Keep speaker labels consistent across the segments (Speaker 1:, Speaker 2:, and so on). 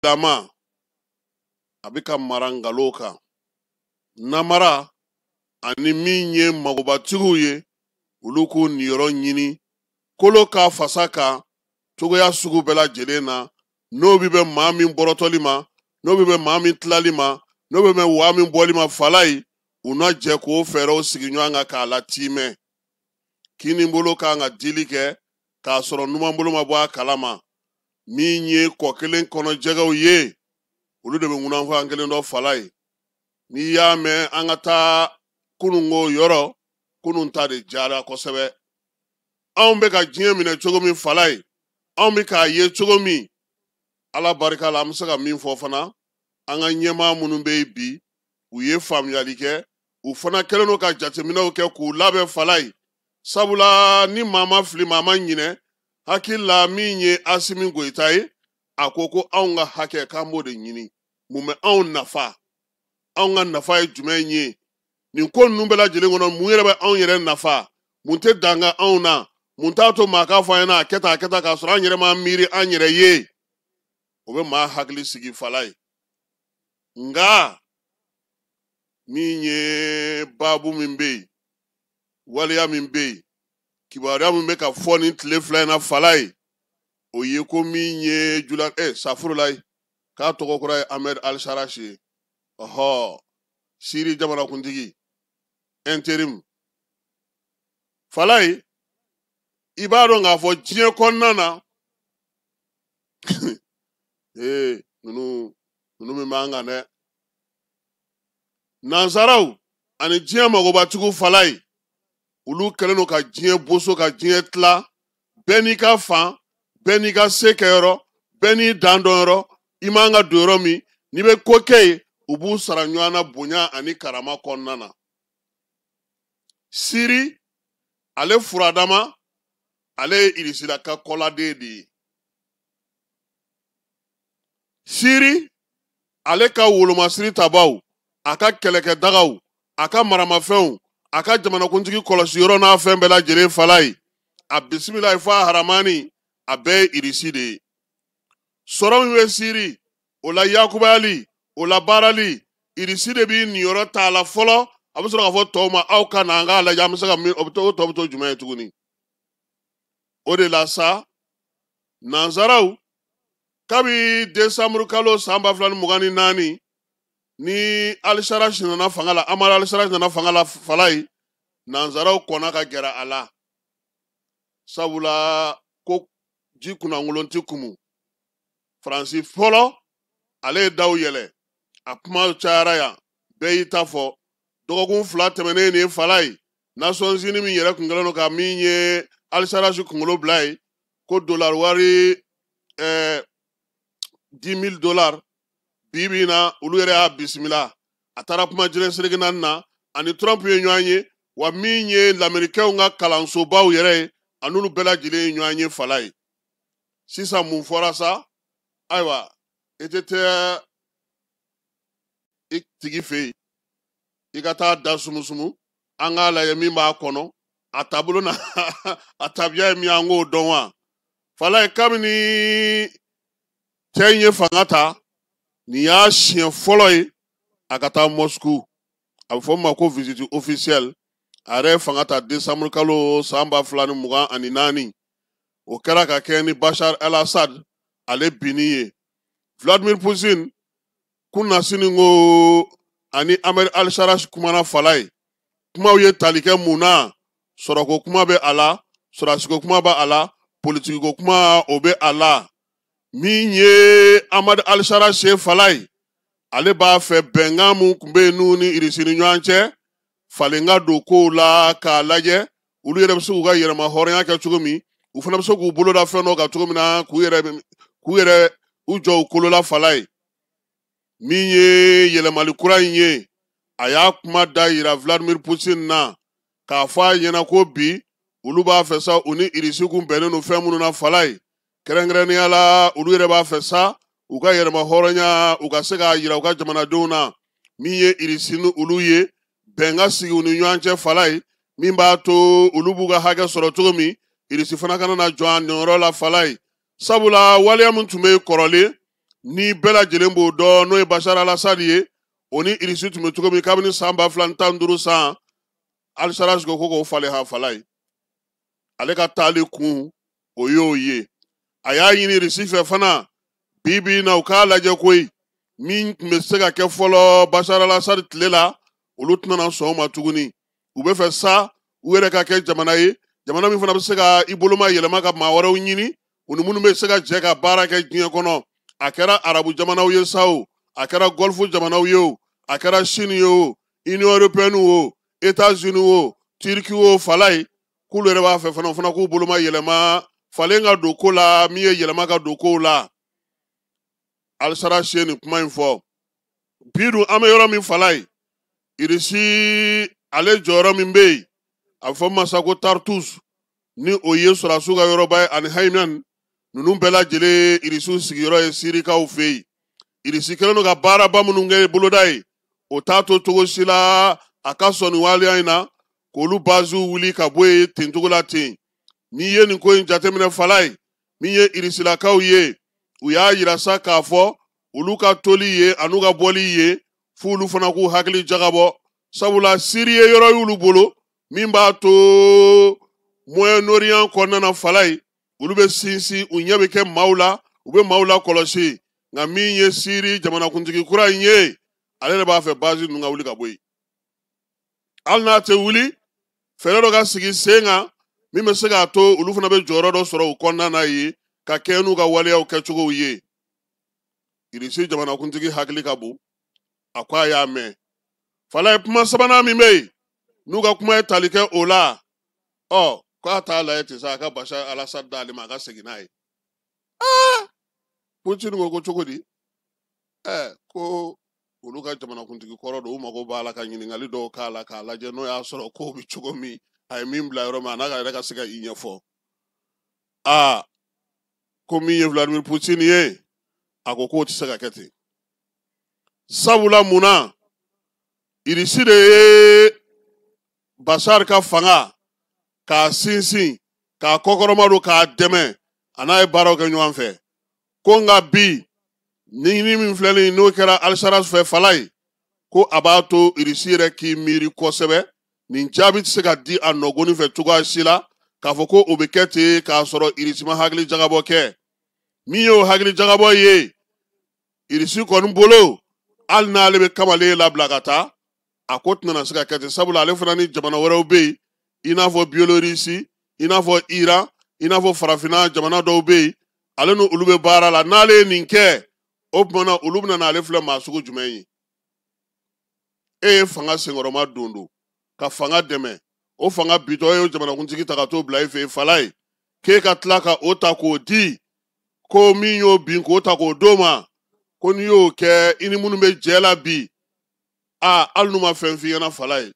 Speaker 1: lama abika marangaloka namara ani minye magobatigu ye uluku niyoro nyini koloka fasaka togoya sugu bela jelena nobi be mamin borotolima nobi be mamin tlalima nobi be wamin bolima falai una je ko fero siginywanga ka la time kini mbolo ka nga dilike ka soro numa mbolo mabwa kalama minye kokelen kono jegaw ye ulu de be ngunan fa angelen do falai ni ya me angata kunungo yoro kununta de jara kosebe be ka jiye mine chogomi falai be ka ye chogomi ala barika la amsaka min fo fana anga nyema munun be bi u ye famyali ke u fana keleno ka jatemina ke ku labe falai sabula ni mama fili mama nyine hakilla minye asimi goitai akoko aunga hake kambo de nyini mume aun nafa aunga nafa e jumenye ni ko numbela jele ngono muyere ba aun yere nafa munte danga auna muntato maka fayana keta ka sura nyere ma miri anyere ye obe ma hakli sigi falai nga minye babu mimbe waliya mimbe kibaria mimbe ka foni tlefly na falai oye ko minye julan safurulai ka togo kura Ahmed Al-Sharashi Siri jamana kuntigi interim falai ibado nga fo jie konnana nunu mi manga ne Nazarau ani jie magobatigu falai ulu keleno ka jie boso ka jie tla beni ka fan beni ka sekero beni dandoro imanga doromi nibe koke ubu saranywana bonya ani karama konnana Siri ale furadama ale irisila ka kola dedi Siri ale ka woloma siri tabaw aka keleke dagaw aka maramafɛnw aka jamana kuntigi kɔlɔsi yɔrɔ n'a fɛn bɛɛ lajɛlen falai a bisimilahi fa haramani a bɛɛ irisi de ye sɔrɔ min bɛ Siri o la yakubayali o la baarali irisi de bi niyɔrɔ t'a la fɔlɔ a bɛ sɔrɔ k'a fɔ tɔw ma aw ka na an k'a lajɛ an bɛ se ka min o tɔ bɛ to jumɛn ye tuguni o de la sa nanzaraw kabi desanburu kalo san 2024 ni Al-Sharashi nana fanga la Ahmed Al-Sharashi nana fanga la falai nanzaraw kɔnna ka gɛrɛ a la sabula ko ji kunnangolon ti kumu Faransi fɔlɔ ale ye daw yɛlɛ a kuma cayara yan bɛɛ y'i ta fɔ dɔgɔkun 2 tɛmɛnen ni falai Nations Unies min yɛrɛ kun kɛlen don ka min ye Al-Sharashi kunkolo bila ye ko dollar wari $10,000 bibina ulu yɛrɛ y'a bisimila a taara kuma jɛlen siriki naani na ani Trump ye ɲɔgɔn ye wa min ye lamɛrikɛnw ka kalansobaw yɛrɛ ye an'olu bɛɛ lajɛlen ye ɲɔgɔn ye fala ye sisan mun fɔra sa ayiwa i tɛ taa i tigi fɛ yen i ka taa da sumusumu an k'a lajɛ min b'a kɔnɔ a taabolo na a tabiya ye min an k'o dɔn wa fala ye kabini cɛ in ye fanga ta ni y'a siɲɛ fɔlɔ ye a ka taa Moscou a bɛ fɔ o ma ko visite officielle a yɛrɛ ye fanga ta desanburu kalo san 2024 o kɛra ka kɛ ni Bashar al-Assad ale binni ye Vladimir Putin kunna sini ko ani Ahmed Al-Sharashi kumana fala ye kumaw ye tali kɛ mun na sɔrɔko kuma bɛ a la sɔrɔsiko kuma bɛ a la politikiko kuma o bɛ a la min ye Ahmed Al-Sharashi falai ale b'a fɛ bɛnkan mun kun bɛ yen n'u ni irisi ni ɲɔgɔn cɛ falen ka don kow la k'a lajɛ olu yɛrɛ bɛ se k'u ka yɛrɛma hɔrɔnya kɛ cogo min u fana bɛ se k'u bolo da fɛn dɔ kan cogo min na k'u yɛrɛ u jɔ u kolo la falai min ye yɛlɛmali kura in ye a y'a kuma da yira Vladimir Putin na k'a fɔ a ɲɛna ko bi olu b'a fɛ sa u ni irisi kun bɛnnen don fɛn minnu na falai kɛrɛnkɛrɛnnenya la olu yɛrɛ b'a fɛ sa u ka yɛrɛma hɔrɔnya u ka se k'a yira u ka jamanadenw na min ye irisi ni olu ye bɛn ka sigi u ni ɲɔgɔn cɛ falai min b'a to olu b'u ka hakɛ sɔrɔ cogo min irisi fana kana na jɔ a niyɔrɔ la falai sabula waleya min tun bɛ kɔrɔlen ni bɛɛ lajɛlen b'o dɔn n'o ye Bashar al-Assad ye o ni Irisi tun bɛ cogo min kabini san 2015 san Al-Sarraj ko k'o falen hafala ye ale ka taali kun o y'o ye a y'a ɲini Irisi fɛ fana bibi na u k'a lajɛ koyi min tun bɛ se ka kɛ fɔlɔ Bashar al-Assad tile la olu tɛna sɔn o ma tuguni u bɛ fɛ sa u yɛrɛ ka kɛ jamana ye jamana min fana bɛ se ka i boloma yɛlɛma ka maa wɛrɛw ɲini u ni minnu bɛ se ka jɛ ka baara kɛ diɲɛ kɔnɔ a kɛra arabu jamanaw ye sa o a kɛra gɔlfu jamanaw ye o a kɛra Chine ye o Union européenne o États-Unis o Turki o fala ye k'olu yɛrɛ b'a fɛ fana k'u boloma yɛlɛma falen ka don ko la min ye yɛlɛma ka don kow la Al-Sarraj ye nin kuma in fɔ bi dun an bɛ yɔrɔ min fala ye Irisi ale jɔyɔrɔ min bɛ yen a bɛ fɔ masa ko Tartus ni o ye sɔrɔdasiw ka yɔrɔba ye ani Hayman ninnu bɛɛ lajɛlen Irisiw sigiyɔrɔ ye Sirikaw fɛ yen Irisi kɛlen don ka baaraba minnu kɛ boloda ye o t'a to cogo si la a ka sɔn nin waleya in na k'olu baziw wuli ka bɔ yen ten cogo la ten n'i ye nin ko in jateminɛ fala ye min ye Irisilakaw ye u y'a yira sa k'a fɔ olu ka toli ye an'u ka bɔli ye f'olu fana k'u hakili jagabɔ sabula Siri ye yɔrɔ y'olu bolo min b'a to Moyen-Orient kɔnɔna na fala ye olu bɛ sinsin u ɲɛ bɛ kɛ maaw la u bɛ maaw la kɔlɔsi nka min ye Siri jamanakuntigi kura in ye ale de b'a fɛ bazi ninnu ka wuli ka bɔ yen hali n'a tɛ wuli fɛɛrɛ dɔ ka sigi sen kan min bɛ se k'a to olu fana bɛ jɔyɔrɔ dɔ sɔrɔ u kɔnɔna na ye ka kɛ n'u ka waleyaw kɛcogow ye Irisi jamanakuntigi hakili ka bon a ko a y'a mɛn fala ye kuma sabanan min bɛ yen n'u ka kuma ye tali kɛ o la k'a t'a lajɛ ten sa a ka Bashar al-Assad d'ale ma a ka segin n'a ye Putin ko cogo di ko olu ka jamanakuntigi kɔrɔ don u mago b'a la ka ɲininkali dɔw k'a la k'a lajɛ n'o y'a sɔrɔ kow bɛ cogo min a ye min bila yɔrɔ min a n'a ka yɛrɛ ka se ka i ɲɛfɔ ko min ye Vladimir Putin ye a ko k'o tɛ se ka kɛ ten sabula munna Irisi de ye Bashar ka fanga k'a sinsin k'a kɔkɔrɔma don k'a dɛmɛ a n'a ye baaraw kɛ ɲɔgɔn fɛ ko nka bi ni min filɛ nin n'o kɛra Al-Sarraj fɛ fala ye ko a b'a to Irisi yɛrɛ k'i miiri kosɛbɛ nin jaabi tɛ se ka di a nɔgɔnni fɛ cogoya si la k'a fɔ ko o bɛ kɛ ten k'a sɔrɔ Irisi ma hakili jagabɔ kɛ min y'o hakili jagabɔ ye Irisi kɔni bolo hali n'ale bɛ kamalen labila ka taa a ko tɛna se ka kɛ ten sabula ale fana ni jamana wɛrɛw bɛ yen i n'a fɔ Biélorussie i n'a fɔ Iran i n'a fɔ farafinna jamana dɔw bɛ yen ale ni olu bɛ baara la n'ale ye nin kɛ o tumana olu bɛna n'ale filɛ maa sugu jumɛn ye e ye fanga senkɔrɔma don ka fanga dɛmɛ o fanga bitɔ e ye jamanakuntigi ta ka t'o bila i fɛ yen fala ye k'e ka tila ka o ta k'o di ko min y'o bin k'o ta k'o d'o ma ko n'i y'o kɛ i ni minnu bɛ jɛ la bi hali n'u ma fɛn f'i ɲɛna fala ye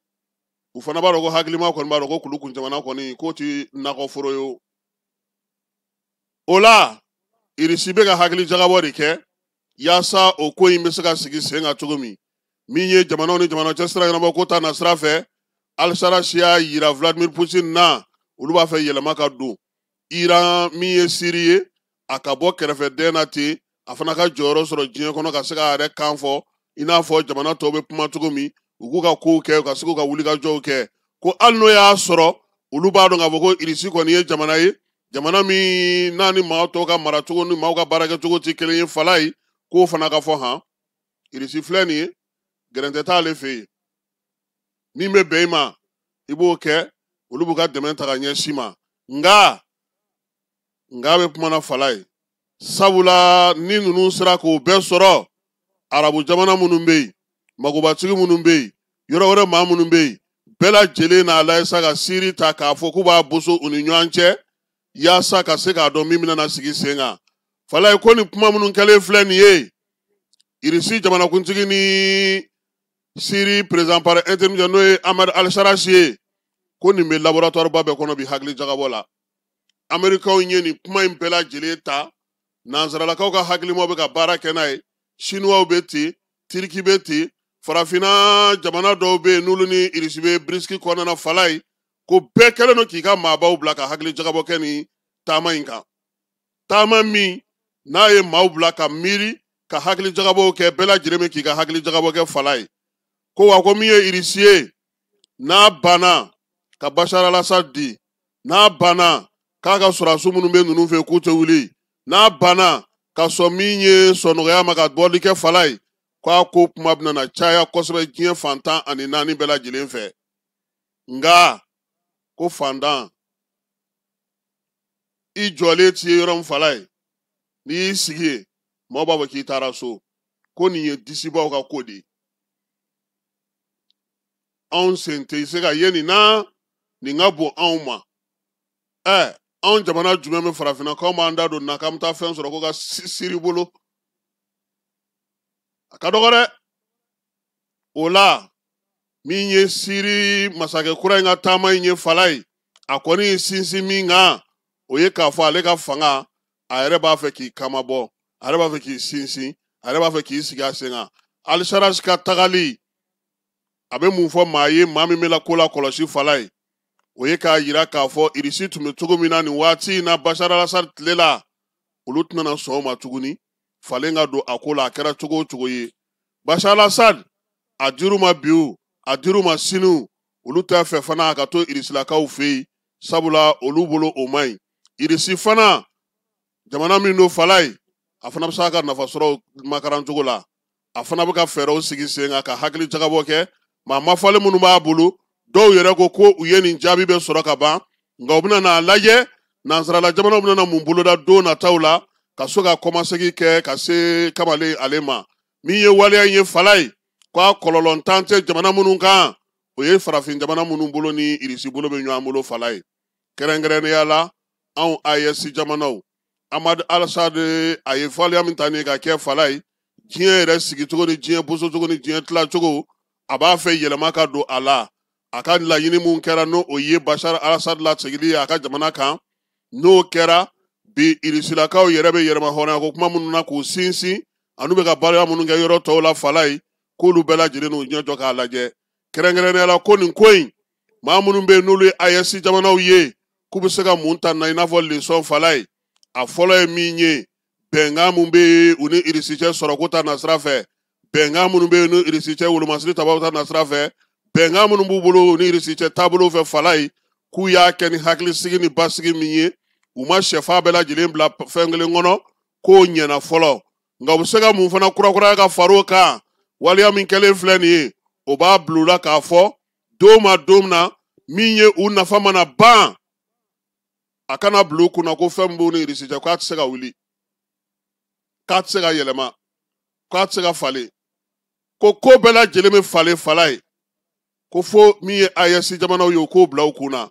Speaker 1: u fana b'a dɔn ko hakilima kɔni b'a dɔn ko kulukun jamana kɔni k'o tɛ nakɔforo ye o la Irisi bɛ ka hakili jagabɔ de kɛ yaasa o ko in bɛ se ka sigi sen kan cogo min ye jamanaw ni jamana cɛ sira ɲɛnabɔ ko ta na sira fɛ Al-Sarraj y'a yira Vladimir Putin na olu b'a fɛ yɛlɛma ka don Iran min ye Siri ye a ka bɔ kɛrɛfɛden na ten a fana ka jɔyɔrɔ sɔrɔ diɲɛ kɔnɔ ka se k'a yɛrɛ kan fɔ i n'a fɔ jamana tɔw bɛ kuma cogo min u k'u ka kow kɛ u ka se k'u ka wulikajɔw kɛ ko hali n'o y'a sɔrɔ olu b'a dɔn k'a fɔ ko Irisi kɔni ye jamana ye jamana min n'a ni maa tɔw ka maracogo ni maaw ka baarakɛcogo tɛ kelen ye fala ye k'o fana ka fɔ Irisi filɛ nin ye gɛrɛntɛ t'ale fɛ yen min bɛ bɛn i ma i b'o kɛ olu b'u ka dɛmɛ ta ka ɲɛsin ma nka bɛ kuma na fala ye sabula ni ninnu sera k'o bɛɛ sɔrɔ arabu jamana minnu bɛ yen magobatigi minnu bɛ yen yɔrɔ wɛrɛ maa minnu bɛ yen bɛɛ lajɛlen n'a lajɛ sa ka Siri ta k'a fɔ k'u b'a boso u ni ɲɔgɔn cɛ yaasa ka se k'a dɔn min bɛna sigi sen kan fala ye ko nin kuma minnu kɛlen filɛ nin ye Irisi jamanakuntigi ni Siri président par intermédiaire n'o ye Ahmad Al-Sarraj ye ko nin bɛ laboratoire ba bɛɛ kɔnɔ bi hakili jagabɔ la Amerikaw ye nin kuma in bɛɛ lajɛlen ta nanzaralakaw ka hakilimaw bɛ ka baara kɛ n'a ye Chinois bɛ ten Turki bɛ ten farafinna jamana dɔw bɛ yen n'olu ni Irisi bɛ biriski kɔnɔna fala ye ko bɛɛ kɛlen don k'i ka maabaw bila ka hakili jagabɔ kɛ nin taama in kan taama min n'a ye maaw bila ka miiri ka hakili jagabo kɛ bɛɛ lajɛlen bɛ k'i ka hakili jagabo kɛ fala ye ko wa ko min ye Irisi ye n'a banna ka Bashar al-Assad di n'a banna k'a ka sɔrɔdasiw minnu bɛ ninnu fɛ k'u tɛ wuli n'a banna ka sɔn min ye sɔnɔgɔya ma ka bɔli kɛ fala ye k'a ko kuma bɛna na caya kosɛbɛ diɲɛ fantan ani naani bɛɛ lajɛlen fɛ nka ko fantan i jɔlen t'i ye yɔrɔ min fala ye n'i y'i sigi yen maaw b'a fɔ k'i taara so ko nin ye disibaw ka ko de ye anw sen tɛ se ka ye nin na nin ka bon anw ma anw jamana jumɛn bɛ farafinna k'anw b'an da don nin na k'an bɛ taa fɛn sɔrɔ ko ka siri bolo a ka dɔgɔ dɛ o la min ye siri masakɛ kura in ka taama in ye fala ye a kɔni ye sinsin min kan o ye k'a fɔ ale ka fanga a yɛrɛ b'a fɛ k'i kamabɔ a yɛrɛ b'a fɛ k'i sinsin a yɛrɛ b'a fɛ k'i sigi a sen kan Al-Sarraj ka tagali a bɛ mun fɔ maa ye maa min bɛ la ko la kɔlɔsi fala ye o ye k'a yira k'a fɔ Irisi tun bɛ cogo min na nin waati in na Bashar al-Assad tile la olu tɛna sɔn o ma tuguni falen ka don a ko la a kɛra cogo o cogo ye Bashar al-Assad a dir'u ma bi a dir'u ma sini olu t'a fɛ fana a ka to Irisilakaw fɛ yen sabula olu bolo o man ɲi Irisi fana jamana min don fala ye a fana bɛ se ka nafa sɔrɔ makaran cogo la a fana bɛ ka fɛɛrɛw sigi sen kan ka hakili jagabɔ kɛ maa mafalen minnu b'a bolo dɔw yɛrɛ ko u ye nin jaabi bɛ sɔrɔ ka ban nka u bɛna n'a lajɛ nansarala jamanaw bɛna mun boloda don nataw la ka so ka kɔmasegin kɛ ka se kamalen ale ma min ye waleya in ye fala ye k'a kɔlɔlɔntan tɛ jamana minnu kan o ye farafin jamana minnu bolo ni Irisi bolo bɛ ɲɔgɔn bolo fala ye kɛrɛnkɛrɛnnenya la anw AES jamanaw Ahmad al-Assad a ye fɔliya min ta nin ka kɛ fala ye diɲɛ yɛrɛ sigicogo ni diɲɛ bosocogo ni diɲɛ tilacogo a b'a fɛ yɛlɛma ka don a la a ka laɲini mun kɛra n'o o ye Bashar al-Assad lasegili ye a ka jamana kan n'o kɛra bi Irisilakaw yɛrɛ bɛ yɛlɛma hɔrɔnya ko kuma minnu na k'u sinsin anu bɛ ka baara minnu kɛ yɔrɔ tɔw la fala ye k'olu bɛɛ lajɛlen n'u ɲɛ jɔ k'a lajɛ kɛrɛnkɛrɛnnenya la ko nin ko in maa minnu bɛ yen n'olu ye AES jamanaw ye k'u bɛ se ka mun ta na i n'a fɔ leçon fala ye a fɔlɔ ye min ye bɛnkan mun bɛ u ni Irisi cɛ sɔrɔko ta nasira fɛ bɛnkan minnu bɛ yen ni Irisi cɛ wolomasiri tabaw ta nasira fɛ bɛnkan minnu b'u bolo ni Irisi cɛ taabolo fɛ fala ye k'u y'a kɛ ni hakilisigi ni basigi min ye u ma sɛfa bɛɛ lajɛlen bila fɛn kelen kɔnɔ k'o ɲɛna fɔlɔ nka u bɛ se ka mun fana kurakuraya ka far'o kan waleya min kɛlen filɛ nin ye o b'a bila u la k'a fɔ don ma don na min ye u nafa mana ban a kana bila u kunna ko fɛn min b'u ni Irisi cɛ k'a tɛ se ka wuli k'a tɛ se ka yɛlɛma k'a tɛ se ka falen ko bɛɛ lajɛlen bɛ falen fala ye ko fo min ye AES jamanaw ye u k'o bila u kunna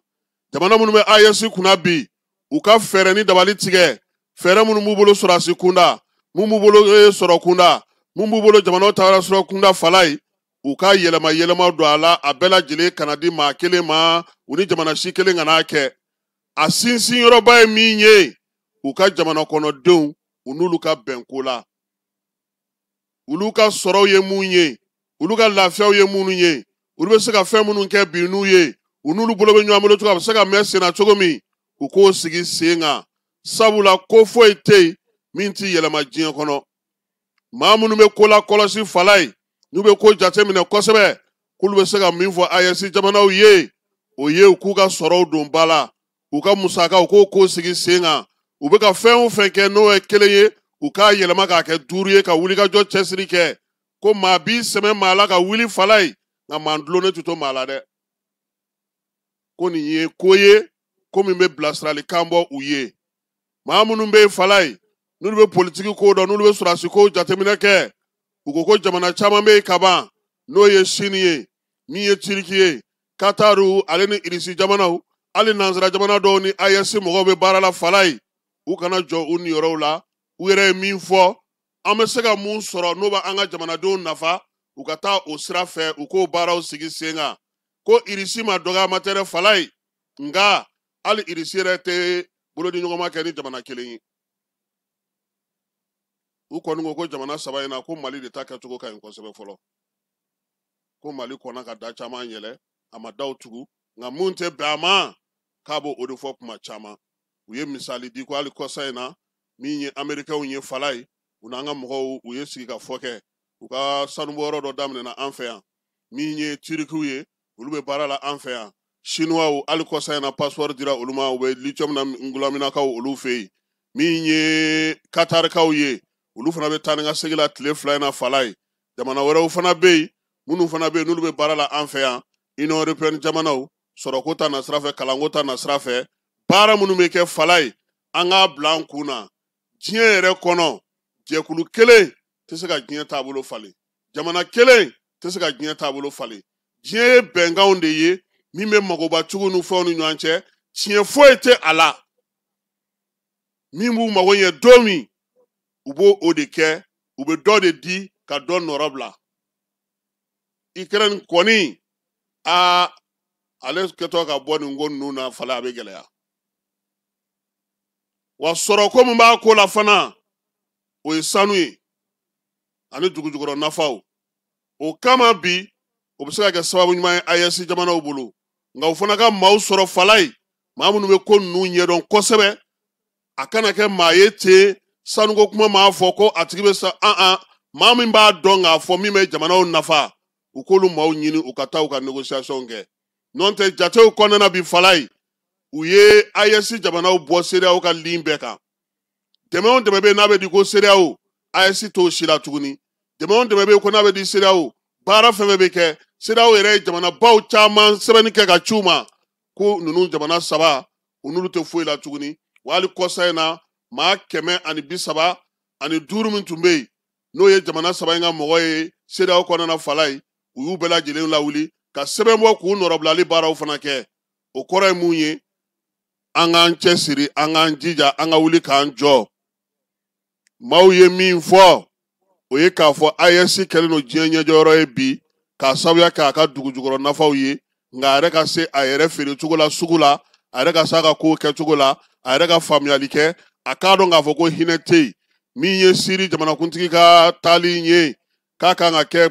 Speaker 1: jamana minnu bɛ AES kunna bi u ka fɛɛrɛ ni dabali tigɛ fɛɛrɛ minnu b'u bolo sɔrɔdasi kunda mun b'u bolo sɔrɔ kunda mun b'u bolo jamanaw taara sɔrɔ kunda fala ye u ka yɛlɛma don a la a bɛɛ lajɛlen kana di maa kelen ma u ni jamana si kelen kan'a kɛ a sinsin yɔrɔba ye min ye u ka jamana kɔnɔdenw u n'olu ka bɛnko la olu ka sɔrɔw ye mun ye olu ka lafiyaw ye minnu ye olu bɛ se ka fɛn minnu kɛ bi n'u ye u n'olu bolo bɛ ɲɔgɔn bolo cogo a bɛ se ka mɛn sen na cogo min u k'o sigi sen kan sabula ko foyi tɛ yen min t'i yɛlɛma diɲɛ kɔnɔ maa minnu bɛ ko la kɔlɔsi fala ye n'u bɛ ko jateminɛ kosɛbɛ k'olu bɛ se ka min fɔ AES jamanaw ye o ye u k'u ka sɔrɔw don ba la u ka musakaw k'o sigi sen kan u bɛ ka fɛn o fɛn kɛ n'o ye kelen ye u k'a yɛlɛma k'a kɛ duuru ye ka wulikajɔ cɛsiri kɛ ko maa b'i sɛmɛ maa la ka wuli fala ye nka maa dulonnen tɛ to maa la dɛ ko nin ye ko ye ko min bɛ bilasiralikan bɔ u ye maa minnu bɛ fala ye n'olu bɛ politiki ko dɔn n'olu bɛ sɔrɔdasi ko jateminɛ kɛ u ko jamana caman bɛ yen ka ban n'o ye Sini ye min ye Turiki ye Kataru ale ni Irisi jamanaw hali nansara jamana dɔw ni AES mɔgɔw bɛ baara la fala ye u kana jɔ u niyɔrɔw la u yɛrɛ ye min fɔ an bɛ se ka mun sɔrɔ n'o b'an ka jamanadenw nafa u ka taa o sira fɛ u k'o baaraw sigi sen kan ko Irisi ma dɔgɔyama tɛ dɛ fala ye nka hali Irisi yɛrɛ tɛ bolodiɲɔgɔnma kɛ ni jamana kelen ye u kɔni ko jamana saba in na ko Mali de ta kɛcogo ka ɲi kosɛbɛ fɔlɔ ko Mali kɔnna ka da caman yɛlɛ a ma daw tugu nka mun tɛ bɛn a ma k'a b'o de fɔ kuma caman u ye misali di ko hali kɔsa in na min ye Amerikɛnw ye fala ye u n'an ka mɔgɔw u ye sigi ka fɔ kɛ u ka sanubɔyɔrɔ dɔ daminɛna an fɛ yan min ye tirikiw ye olu bɛ baara la an fɛ yan chinois hali kɔsa in na passeport dira olu ma u bɛ lithium na ngulaminakaw olu fɛ yen min ye katarikaw ye olu fana bɛ taa ni ka segin la tile 2 in na fala ye jamana wɛrɛw fana bɛ yen minnu fana bɛ yen n'olu bɛ baara la an fɛ yan Union Européenne jamanaw sɔrɔko ta na sira fɛ kalanko ta na sira fɛ baara minnu bɛ kɛ fala ye an k'a bila an kun na diɲɛ yɛrɛ kɔnɔ jɛkulu kelen tɛ se ka diɲɛ taabolo falen jamana kelen tɛ se ka diɲɛ taabolo falen diɲɛ ye bɛnkanw de ye min bɛ magoba cogo ni fɛnw ni ɲɔgɔn cɛ tiɲɛ foyi tɛ a la min b'u mago ɲɛ don min u b'o o de kɛ u bɛ dɔ de di ka dɔ nɔrɔ bila Ukraine kɔni ale kɛtɔ ka bɔ nin ko ninnu na fala a bɛ gɛlɛya wa sɔrɔko min b'a ko la fana o ye sanu ye ani dugujukɔrɔ nafaw o kama bi o bɛ se ka kɛ sababu ɲuman ye AES jamanaw bolo nka o fana ka maaw sɔrɔ fala ye maa minnu bɛ ko ninnu ɲɛdɔn kosɛbɛ a kana kɛ maa ye ten sanuko kuma m'a fɔ ko a tigi bɛ sa maa min b'a dɔn k'a fɔ min bɛ jamanaw nafa u k'olu maaw ɲini u ka taa u ka négociation kɛ n'o tɛ jatew kɔnɔna bi fala ye u ye AES jamanaw bɔ CEDEAO ka ligne bɛɛ kan dɛmɛ o dɛmɛ bɛ yen n'a bɛ di ko CEDEAO AES t'o si la tuguni dɛmɛ o dɛmɛ bɛ yen ko n'a bɛ di CEDEAO baara fɛn fɛn bɛ kɛ CEDEAO yɛrɛ ye jamanabaw caman sɛbɛnni kɛ ka ci u ma ko ninnu jamana 3 u n'olu tɛ foyi la tuguni wa hali kɔsa in na maa 135 min tun bɛ yen n'o ye jamana 3 in ka mɔgɔ ye CEDEAO kɔnɔna fala ye u y'u bɛɛ lajɛlen lawuli ka sɛbɛn bɔ k'u nɔrɔbilali baaraw fana kɛ o kɔrɔ ye mun ye an k'an cɛsiri an k'an jija an ka wuli k'an jɔ maaw ye min fɔ o ye k'a fɔ AES kɛlen don diɲɛ ɲɛjɔyɔrɔ ye bi k'a sababuya kɛ a ka dugujukɔrɔ nafaw ye nka a yɛrɛ ka se a yɛrɛ feere cogo la sugu la a yɛrɛ ka se a ka kow kɛcogo la a yɛrɛ ka faamuyali kɛ a k'a dɔn k'a fɔ ko hinɛ tɛ yen min ye siri jamanakuntigi ka taali ye k'a kan ka kɛ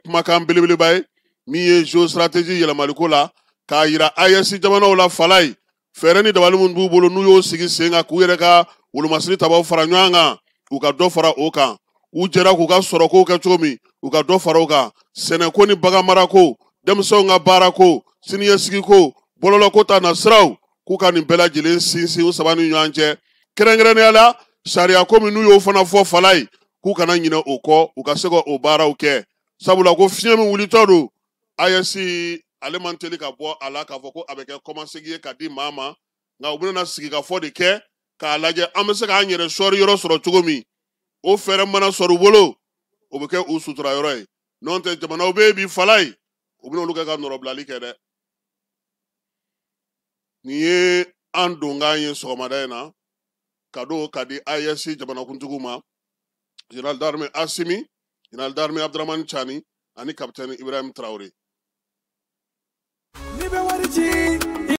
Speaker 1: kumakan belebeleba ye min ye géostratégie yɛlɛmaliko la k'a yira AES jamanaw la fala ye fɛɛrɛ ni dabali minnu b'u bolo n'u y'o sigi sen kan k'u yɛrɛ ka wolomasiri tabaw fara ɲɔgɔn kan u ka dɔ fara o kan u jɛra k'u ka sɔrɔkow kɛ cogo min u ka dɔ fara o kan sɛnɛko ni bagan marako denmisɛnw ka baarako siniɲɛsigiko bɔlɔlɔko ta na siraw k'u ka nin bɛɛ lajɛlen sinsin u saba ni ɲɔgɔn cɛ kɛrɛnkɛrɛnnenya la sariyako min n'u y'o fana fɔ fala ye k'u kana ɲinɛ o kɔ u ka se ka o baaraw kɛ sabula ko fiɲɛ min wulitɔ don AES ale man teli ka bɔ a la k'a fɔ ko a bɛ kɛ kɔmasegi ye ka di maa ma nka u bɛna sigi ka fɔ de kɛ k'a lajɛ an bɛ se k'an yɛrɛ sɔri yɔrɔ sɔrɔ cogo min o fɛɛrɛ mana sɔrɔ u bolo o bɛ kɛ u sutura yɔrɔ ye n'o tɛ jamanaw bɛ yen bi fala ye u bɛna olu kɛ ka nɔrɔbilali kɛ dɛ nin ye an donkan ye sɔgɔmada in na ka do ka di AES jamanakuntigiw ma général d'armée Asimi général d'armée Abdramane Chani ani capitaine Ibrahim Traoré.